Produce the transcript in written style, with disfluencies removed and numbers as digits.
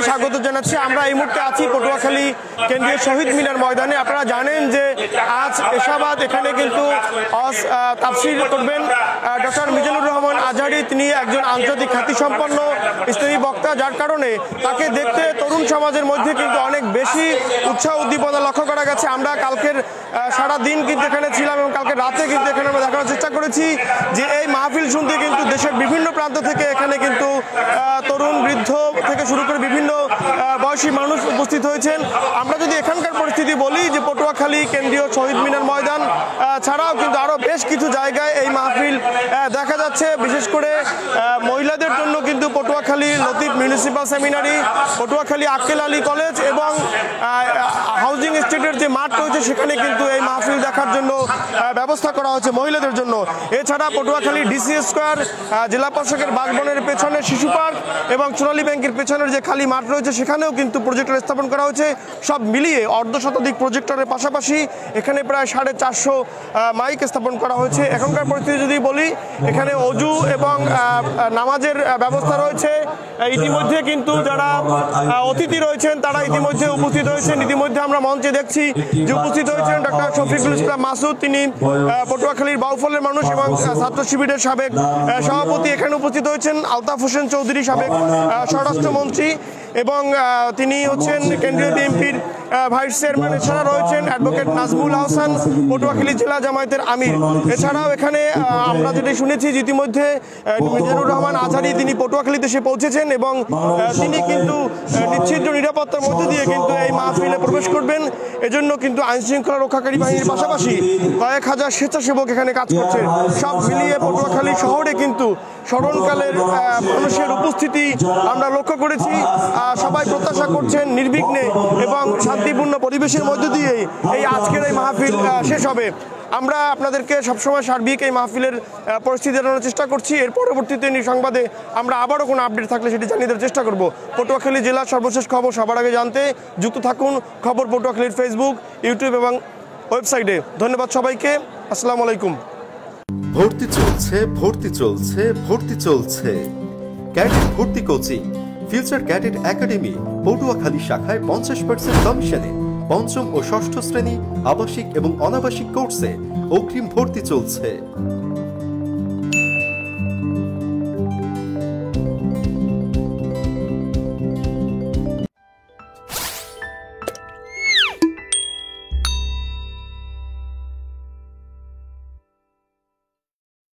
স্বাগত জানাচ্ছি। আমরা এই মুহূর্তে আছি পটুয়াখালী কেন্দ্রীয় শহীদ মিনার ময়দানে। আপনারা জানেন যে আজ এশাবাদ এখানে কিন্তু তাফসীর করবেন ডক্টর মিজানুর রহমান আজহারী। তিনি একজন আন্তর্জাতিক খ্যাতিসম্পন্ন ইসলামী বক্তা, যার কারণে তাকে দেখতে তরুণ সমাজের মধ্যে কিন্তু অনেক বেশি উৎসাহ উদ্দীপনা লক্ষ্য করা গেছে। আমরা কালকের সারা দিন কিন্তু এখানে ছিলাম এবং কালকে রাতে কিন্তু এখানে আমরা দেখানোর চেষ্টা করেছি যে এই মাহফিল শুনতে কিন্তু দেশের বিভিন্ন প্রান্ত থেকে এখানে কিন্তু তরুণ বৃদ্ধ থেকে শুরু করে বিভিন্ন বয়সী মানুষ উপস্থিত হয়েছেন। আমরা যদি এখানকার পরিস্থিতি বলি যে পটুয়াখালী কেন্দ্রীয় শহীদ মিনার ময়দান ছাড়াও কিন্তু আরও বেশ কিছু জায়গায় এই মাহফিল দেখা যাচ্ছে। বিশেষ করে মহিলাদের জন্য কিন্তু পটুয়াখালী লতিফ মিউনিসিপাল সেমিনারি, পটুয়াখালী আক্কেল আলী কলেজ এবং হাউজিং এস্টেটের যে মাঠ রয়েছে সেখানে কিন্তু এই মাহফিল দেখার জন্য ব্যবস্থা করা হচ্ছে মহিলাদের জন্য। এছাড়া পটুয়াখালী ডিসি স্কোয়ার, জেলা প্রশাসকের বাসভবনের পেছনে শিশু পার্ক এবং সোনালী ব্যাংকের পেছনের যে খালি মাঠ রয়েছে সেখানেও কিন্তু প্রজেক্টর স্থাপন করা হয়েছে। সব মিলিয়ে অর্ধশতাধিক প্রজেক্টরের পাশাপাশি এখানে প্রায় 450 মাইক স্থাপন করা হয়েছে। এখনকার পরিস্থিতি যদি বলি, এখানে অজু এবং নামাজের ব্যবস্থা রয়েছে। ইতিমধ্যে কিন্তু যারা অতিথি রয়েছেন তারা ইতিমধ্যে উপস্থিত হয়েছেন। ইতিমধ্যে আমরা মঞ্চে দেখছি যে উপস্থিত হয়েছেন ডক্টর শফিকুল ইসলাম মাসুদ। তিনি পটুয়াখালীর বাউফলের মানুষ এবং ছাত্র শিবিরের সাবেক সভাপতি। এখানে উপস্থিত হয়েছেন আলতাফ হোসেন চৌধুরী, সাবেক স্বরাষ্ট্রমন্ত্রী, এবং তিনি হচ্ছেন কেন্দ্রীয় বিএনপির ভাইস চেয়ারম্যান। এছাড়া রয়েছেন অ্যাডভোকেট নাজমুল আহসান, পটুয়াখালী জেলা জামায়াতের আমির। এছাড়াও এখানে আমরা যেটা শুনেছি যে ইতিমধ্যে মিজানুর রহমান আজহারী তিনি পটুয়াখালীতে এসে পৌঁছেছেন এবং তিনি কিন্তু নিশ্চিদ্র নিরাপত্তার মধ্যে দিয়ে কিন্তু এই মাহফিলে প্রবেশ করবেন। এজন্য কিন্তু আইনশৃঙ্খলা রক্ষাকারী বাহিনীর পাশাপাশি কয়েক হাজার স্বেচ্ছাসেবক এখানে কাজ করছে। সব মিলিয়ে পটুয়াখালী শহরে কিন্তু স্মরণকালের মানুষের উপস্থিতি আমরা লক্ষ্য করেছি। সবাই প্রত্যাশা করছেন নির্বিঘ্নে এবং শান্তিপূর্ণ পরিবেশের মধ্য দিয়ে এই আজকের এই মাহফিল শেষ হবে। আমরা আপনাদেরকে সবসময় সার্বিক এই মাহফিলের পরিস্থিতি জানানোর চেষ্টা করছি। এর পরবর্তীতে সংবাদে আমরা আবারও কোনো আপডেট থাকলে সেটি জানিয়ে দেওয়ার চেষ্টা করব। পটুয়াখালী জেলার সর্বশেষ খবর সবার আগে জানতে যুক্ত থাকুন খবর পটুয়াখালীর ফেসবুক, ইউটিউব এবং ওয়েবসাইটে। ধন্যবাদ সবাইকে। আসসালামু আলাইকুম। ভর্তি চলছে, ভর্তি চলছে, ভর্তি চলছে। ক্যাডেট ভর্তি coaching, future cadet academy Patuakhali শাখায় 50% কমিশনে পঞ্চম ও ষষ্ঠ শ্রেণী আবাসিক এবং অনাবাসিক কোর্সে অগ্রিম ভর্তি চলছে।